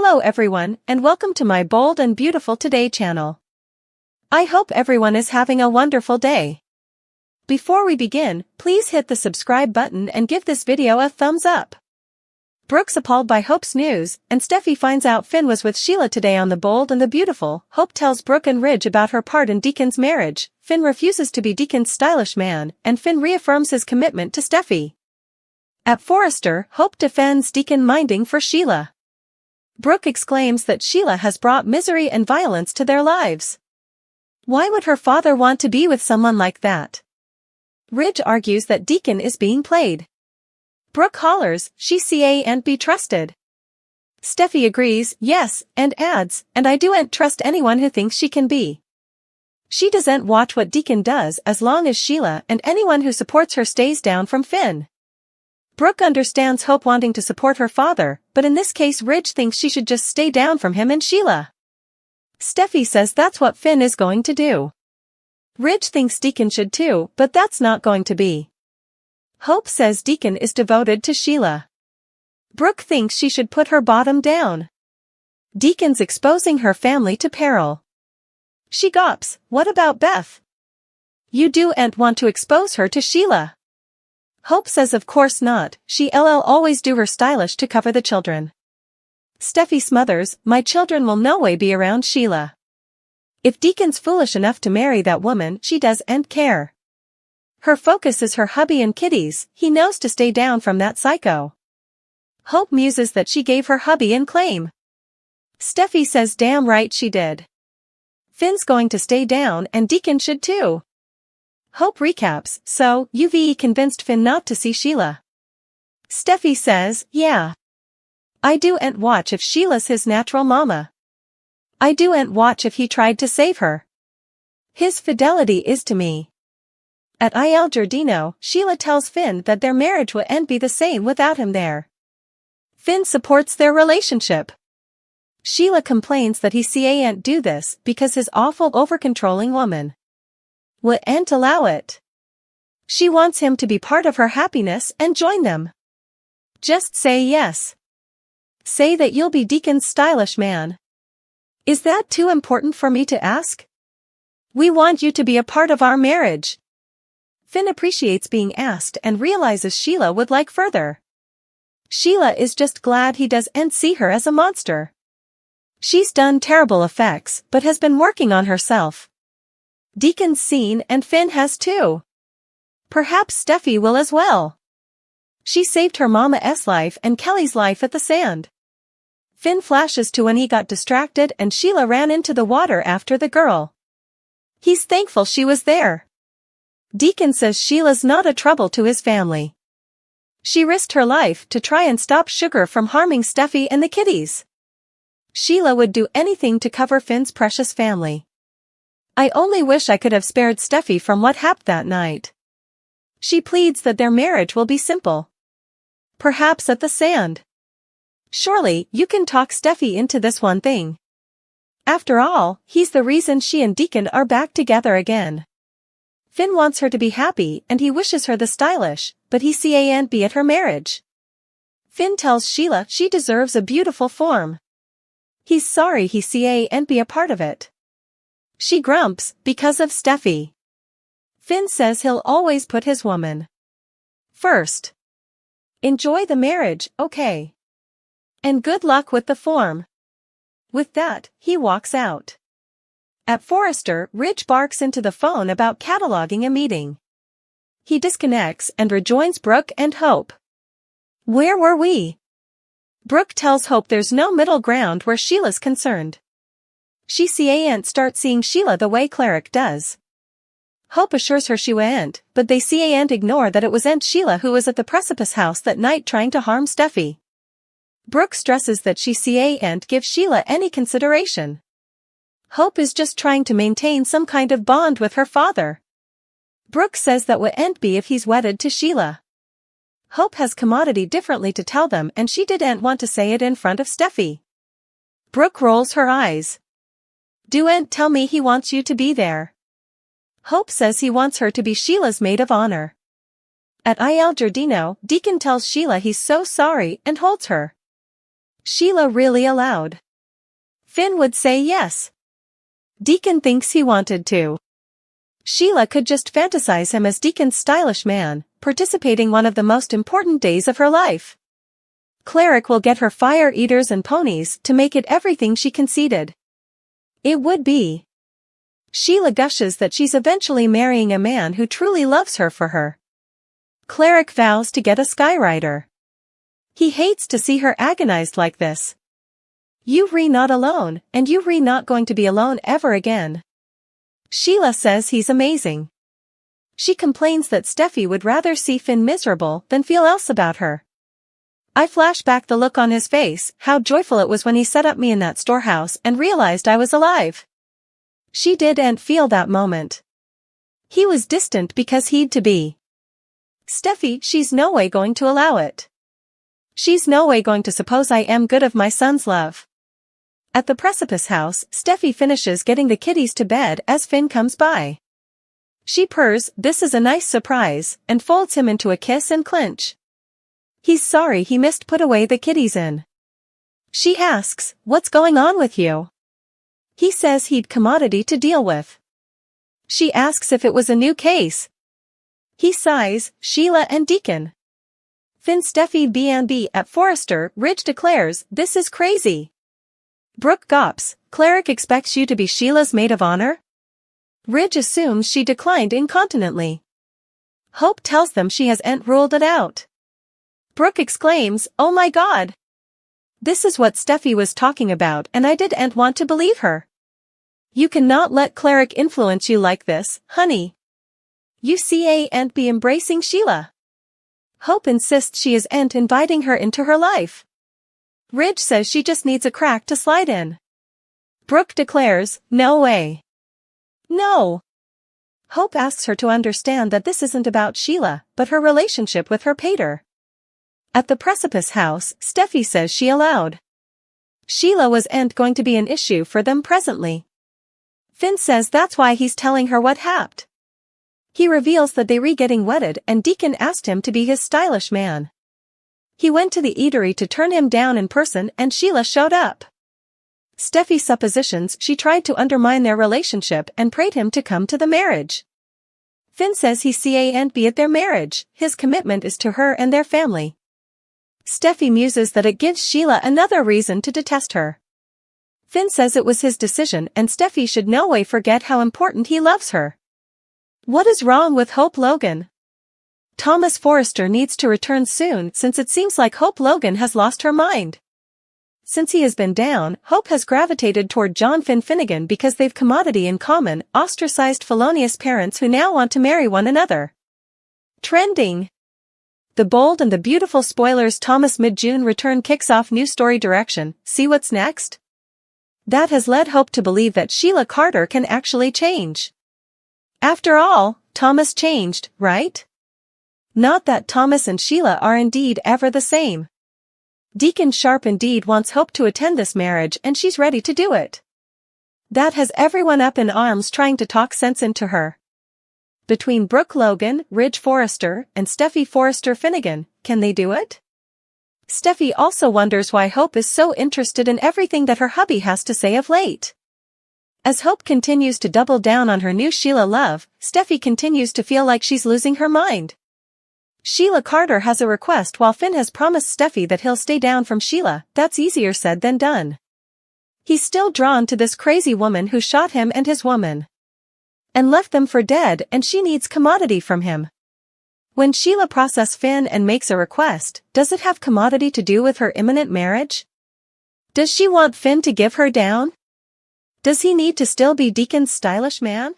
Hello everyone, and welcome to my Bold and Beautiful Today channel. I hope everyone is having a wonderful day. Before we begin, please hit the subscribe button and give this video a thumbs up. Brooke's appalled by Hope's news, and Steffy finds out Finn was with Sheila today on The Bold and the Beautiful. Hope tells Brooke and Ridge about her part in Deacon's marriage. Finn refuses to be Deacon's stylish man, and Finn reaffirms his commitment to Steffy. At Forrester, Hope defends Deacon minding for Sheila. Brooke exclaims that Sheila has brought misery and violence to their lives. Why would her father want to be with someone like that? Ridge argues that Deacon is being played. Brooke hollers, she can't be trusted. Steffy agrees, yes, and adds, and I don't trust anyone who thinks she can be. She doesn't watch what Deacon does as long as Sheila and anyone who supports her stays down from Finn. Brooke understands Hope wanting to support her father, but in this case Ridge thinks she should just stay down from him and Sheila. Steffy says that's what Finn is going to do. Ridge thinks Deacon should too, but that's not going to be. Hope says Deacon is devoted to Sheila. Brooke thinks she should put her bottom down. Deacon's exposing her family to peril. She gawps, what about Beth? You don't want to expose her to Sheila. Hope says of course not, she'll always do her stylish to cover the children. Steffy smothers, my children will no way be around Sheila. If Deacon's foolish enough to marry that woman, she doesn't care. Her focus is her hubby and kiddies, he knows to stay down from that psycho. Hope muses that she gave her hubby in claim. Steffy says damn right she did. Finn's going to stay down and Deacon should too. Hope recaps, so, you've convinced Finn not to see Sheila. Steffy says, yeah. I don't watch if Sheila's his natural mama. I don't watch if he tried to save her. His fidelity is to me. At Il Giardino, Sheila tells Finn that their marriage wouldn't be the same without him there. Finn supports their relationship. Sheila complains that he can't do this because his awful over-controlling woman wouldn't allow it. She wants him to be part of her happiness and join them. Just say yes. Say that you'll be Deacon's stylish man. Is that too important for me to ask? We want you to be a part of our marriage. Finn appreciates being asked and realizes Sheila would like further. Sheila is just glad he doesn't see her as a monster. She's done terrible effects but has been working on herself. Deacon's seen and Finn has too. Perhaps Steffy will as well. She saved her mama's life and Kelly's life at the sand. Finn flashes to when he got distracted and Sheila ran into the water after the girl. He's thankful she was there. Deacon says Sheila's not a trouble to his family. She risked her life to try and stop Sugar from harming Steffy and the kiddies. Sheila would do anything to cover Finn's precious family. I only wish I could have spared Steffy from what happened that night. She pleads that their marriage will be simple. Perhaps at the sand. Surely, you can talk Steffy into this one thing. After all, he's the reason she and Deacon are back together again. Finn wants her to be happy and he wishes her the stylish, but he can't be at her marriage. Finn tells Sheila she deserves a beautiful form. He's sorry he can't be a part of it. She grumps, because of Steffy. Finn says he'll always put his woman first. Enjoy the marriage, okay? And good luck with the form. With that, he walks out. At Forrester, Ridge barks into the phone about cataloging a meeting. He disconnects and rejoins Brooke and Hope. Where were we? Brooke tells Hope there's no middle ground where Sheila's concerned. She can't start seeing Sheila the way Cleric does. Hope assures her she won't, but they can't ignore that it wasn't Sheila who was at the Precipice house that night trying to harm Steffy. Brooke stresses that she can't give Sheila any consideration. Hope is just trying to maintain some kind of bond with her father. Brooke says that wouldn't be if he's wedded to Sheila. Hope has commodity differently to tell them and she didn't want to say it in front of Steffy. Brooke rolls her eyes. Don't tell me he wants you to be there. Hope says he wants her to be Sheila's maid of honor. At Il Giardino, Deacon tells Sheila he's so sorry and holds her. Sheila really allowed. Finn would say yes. Deacon thinks he wanted to. Sheila could just fantasize him as Deacon's stylish man, participating one of the most important days of her life. Cleric will get her fire eaters and ponies to make it everything she conceded. It would be. Sheila gushes that she's eventually marrying a man who truly loves her for her. Cleric vows to get a Skyrider. He hates to see her agonized like this. You not alone, and you not going to be alone ever again. Sheila says he's amazing. She complains that Steffy would rather see Finn miserable than feel else about her. I flash back the look on his face, how joyful it was when he set up me in that storehouse and realized I was alive. She didn't feel that moment. He was distant because he'd to be. Steffy, she's no way going to allow it. She's no way going to suppose I am good of my son's love. At the precipice house, Steffy finishes getting the kitties to bed as Finn comes by. She purrs, "This is a nice surprise," and folds him into a kiss and clinch. He's sorry he missed put away the kitties in. She asks, "What's going on with you?" He says he'd commodity to deal with. She asks if it was a new case. He sighs, "Sheila and Deacon." Finn Steffy B&B at Forrester Ridge declares, "This is crazy." Brooke gawps, "Cleric expects you to be Sheila's maid of honor?" Ridge assumes she declined incontinently. Hope tells them she hasn't ruled it out. Brooke exclaims, "Oh my God! This is what Steffy was talking about and I didn't want to believe her. You cannot let Cleric influence you like this, honey. You can't be embracing Sheila." Hope insists she isn't inviting her into her life. Ridge says she just needs a crack to slide in. Brooke declares, "No way. No." Hope asks her to understand that this isn't about Sheila, but her relationship with her pater. At the precipice house, Steffy says she allowed. Sheila wasn't going to be an issue for them presently. Finn says that's why he's telling her what happened. He reveals that they getting wedded and Deacon asked him to be his stylish man. He went to the eatery to turn him down in person and Sheila showed up. Steffy suppositions she tried to undermine their relationship and prayed him to come to the marriage. Finn says he can't be at their marriage, his commitment is to her and their family. Steffy muses that it gives Sheila another reason to detest her. Finn says it was his decision and Steffy should no way forget how important he loves her. What is wrong with Hope Logan? Thomas Forrester needs to return soon since it seems like Hope Logan has lost her mind. Since he has been down, Hope has gravitated toward John Finn Finnegan because they've commodity in common, ostracized felonious parents who now want to marry one another. Trending. The Bold and the Beautiful spoilers Thomas mid-June return kicks off new story direction, see what's next? That has led Hope to believe that Sheila Carter can actually change. After all, Thomas changed, right? Not that Thomas and Sheila are indeed ever the same. Deacon Sharp indeed wants Hope to attend this marriage and she's ready to do it. That has everyone up in arms trying to talk sense into her. Between Brooke Logan, Ridge Forrester, and Steffy Forrester Finnegan, can they do it? Steffy also wonders why Hope is so interested in everything that her hubby has to say of late. As Hope continues to double down on her new Sheila love, Steffy continues to feel like she's losing her mind. Sheila Carter has a request while Finn has promised Steffy that he'll stay down from Sheila. That's easier said than done. He's still drawn to this crazy woman who shot him and his woman. And left them for dead and she needs commodity from him. When Sheila processes Finn and makes a request, does it have commodity to do with her imminent marriage? Does she want Finn to give her down? Does he need to still be Deacon's stylish man?